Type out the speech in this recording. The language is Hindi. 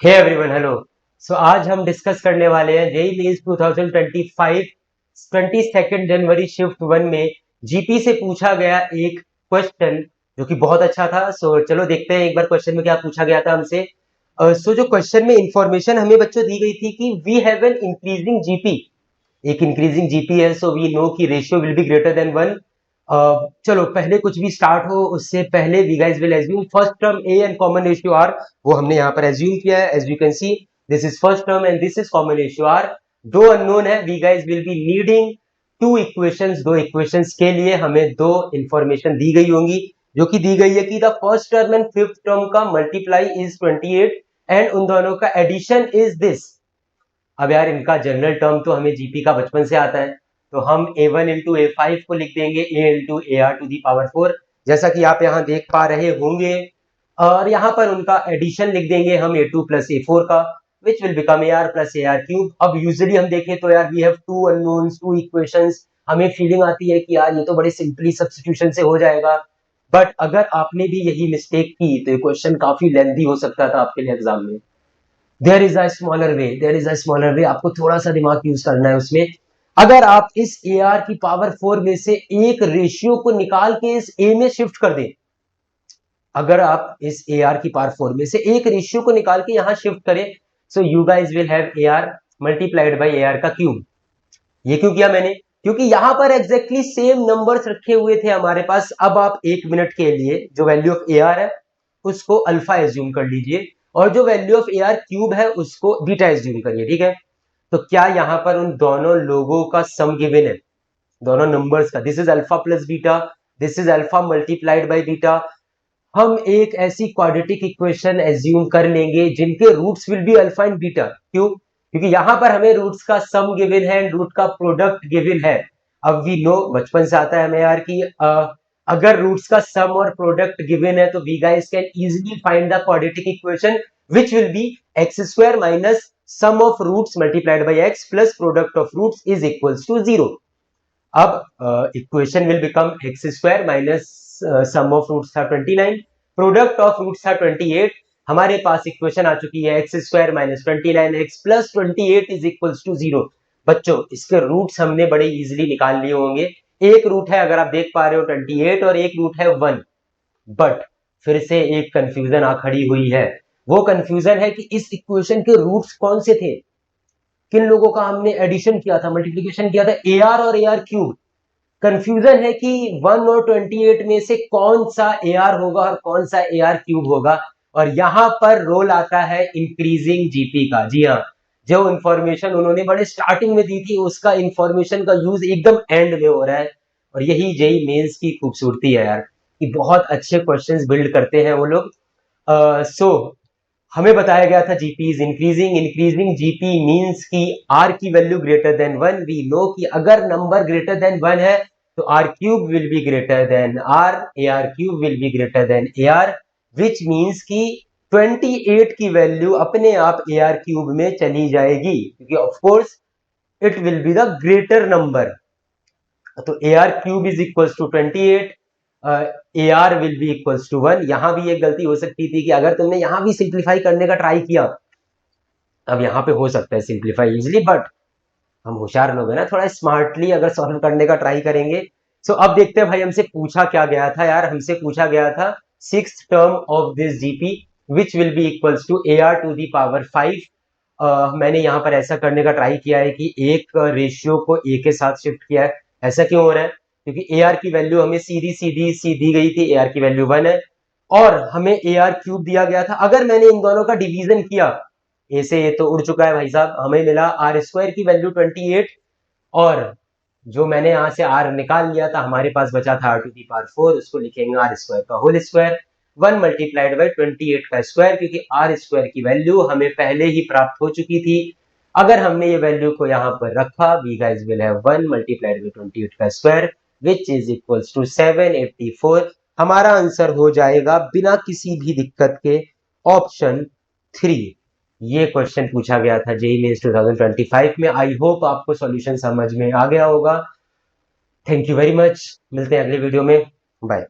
Hey everyone, hello. सो आज हम डिस्कस करने वाले हैं जेई मेंस 2025 22 जनवरी शिफ्ट 1 में जीपी से पूछा गया एक क्वेश्चन जो कि बहुत अच्छा था। सो चलो देखते हैं एक बार क्वेश्चन में क्या पूछा गया था हमसे। सो जो क्वेश्चन में इंफॉर्मेशन हमें बच्चों दी गई थी कि we have an increasing GP, एक इंक्रीजिंग जीपी है, सो वी नो की ratio will be greater than 1। चलो पहले कुछ भी स्टार्ट हो उससे पहले we guys will assume first term A and common ratio R, वो हमने यहाँ पर एज्यूम किया है। As you can see this is first term and this is common ratio R. दो अननोन है, we guys will be needing two equations. दो इक्वेशंस के लिए हमें दो इंफॉर्मेशन दी गई होंगी, जो कि दी गई है कि the first term and fifth term का मल्टीप्लाई इज 28 एंड उन दोनों का एडिशन इज दिस। अब यार इनका जनरल टर्म तो हमें जीपी का बचपन से आता है, तो हम a1 इंटू a5 को लिख देंगे a into ar to the power 4, जैसा कि आप यहाँ देख पा रहे होंगे। और यहाँ पर उनका एडिशन लिख देंगे हम a2 प्लस a4 का, which will become ar plus ar cube. अब यूजुअली हम देखें तो यार we have two unknowns, two equations, हमें फीलिंग आती है कि यार ये तो बड़े सिंपली सब्स्टिट्यूशन से हो जाएगा। बट अगर आपने भी यही मिस्टेक की तो ये क्वेश्चन काफी लेंथी हो सकता था आपके लिए एग्जाम में। There is a smaller way, there is a smaller way, आपको थोड़ा सा दिमाग यूज करना है उसमें। अगर आप इस ए आर की पावर 4 में से एक रेशियो को निकाल के इस ए में शिफ्ट कर दें, अगर आप इस ए आर की पावर 4 में से एक रेशियो को निकाल के यहां शिफ्ट करें, so you guys will have A R multiplied by A R का क्यूब। ये क्यों किया मैंने? क्योंकि यहां पर एग्जैक्टली सेम नंबर्स रखे हुए थे हमारे पास। अब आप एक मिनट के लिए जो वैल्यू ऑफ ए आर है उसको अल्फा एज्यूम कर लीजिए, और जो value of A R cube है उसको बीटा एज्यूम करिए, ठीक है? तो क्या यहां पर उन दोनों लोगों का सम गिवन है, दोनों नंबर्स का? This is alpha plus beta, this is alpha multiplied by beta. हम एक ऐसी क्वाड्रेटिक इक्वेशन एज्यूम कर लेंगे जिनके roots will be alpha and beta. क्यों? क्योंकि यहां पर हमें रूट्स का सम गिवन है एंड रूट का प्रोडक्ट गिवन है। अब वी नो, बचपन से आता है हमें यार कि अगर रूट्स का सम और प्रोडक्ट गिवन है तो we guys can easily find the quadratic equation which will be x square minus sum of roots multiplied by x plus product of roots is equals to 0। अब equation will become x square minus sum of roots था 29, प्रोडक्ट ऑफ रूट्स था 28। हमारे पास इक्वेशन आ चुकी है x square minus 29x plus 28 is equals to 0। बच्चों इसके रूट्स हमने बड़े इजीली निकाल लिए होंगे। एक रूट है, अगर आप देख पा रहे हो, 28, और एक रूट है 1। बट फिर से एक कंफ्यूजन आ खड़ी हुई है। वो कंफ्यूजन है कि इस इक्वेशन के रूट्स कौन से थे, किन लोगों का हमने एडिशन किया था, मल्टीप्लीकेशन किया था, ए आर और ए आर क्यूब। कंफ्यूजन है कि 1 और 28 में से कौन सा ए आर होगा और कौन सा ए आर क्यूब होगा। और यहां पर रोल आता है इंक्रीजिंग जीपी का। जी हाँ, जो इंफॉर्मेशन उन्होंने बड़े स्टार्टिंग में दी थी उसका इंफॉर्मेशन का यूज एकदम एंड में हो रहा है। और यही जेई मेंस की खूबसूरती है यार, कि बहुत अच्छे क्वेश्चंस बिल्ड करते हैं वो लोग। सो हमें बताया गया था GP is increasing. Increasing GP means कि आर की value greater than 1। We know कि अगर नंबर ग्रेटर देन 1 है तो R cube will be greater than R, A are cube will be greater than A R, which means कि 28 की वैल्यू अपने आप ए आर क्यूब में चली जाएगी, क्योंकि of course it will be the greater number. तो a are cube is equals to 28, a r will be equals to 1। यहां भी एक गलती हो सकती थी कि अगर तुमने यहां भी सिंप्लीफाई करने का ट्राई किया, अब यहां पे हो सकता है सिंप्लीफाई इजिली, बट हम होशियार लोग हैं ना, थोड़ा स्मार्टली अगर सॉल्व करने का ट्राई करेंगे। सो अब देखते हैं भाई हमसे पूछा क्या गया था यार। हमसे पूछा गया था sixth term of this GP which will be equals to A R to the power 5। मैंने यहां पर ऐसा करने का ट्राई किया है कि एक रेशियो को ए के साथ शिफ्ट किया है। ऐसा क्यों हो रहा है? क्योंकि ए आर की वैल्यू हमें सीधी सीधी सी दी गई थी, ए आर की वैल्यू 1 है, और हमें ए आर क्यूब दिया गया था। अगर मैंने इन दोनों का डिवीजन किया, ए से ये तो उड़ चुका है भाई साहब, हमें मिला आर स्क्वायर की वैल्यू 28, और जो मैंने यहां से आर निकाल लिया था हमारे पास बचा था आर टू दी पावर 4, उसको लिखेंगे आर स्क्वायर का होल स्क्वायर 1 मल्टीप्लाइड बाई 28 का स्क्वायर, क्योंकि आर स्क्वायर की वैल्यू हमें पहले ही प्राप्त हो चुकी थी। अगर हमने ये वैल्यू को यहां पर रखा, we guys will have 1 multiplied by 28 का square which is equals to 784। हमारा आंसर हो जाएगा बिना किसी भी दिक्कत के ऑप्शन 3। ये क्वेश्चन पूछा गया था जेईई मेंस 2025 में। आई होप आपको सॉल्यूशन समझ में आ गया होगा। थैंक यू वेरी मच, मिलते हैं अगले वीडियो में, बाय।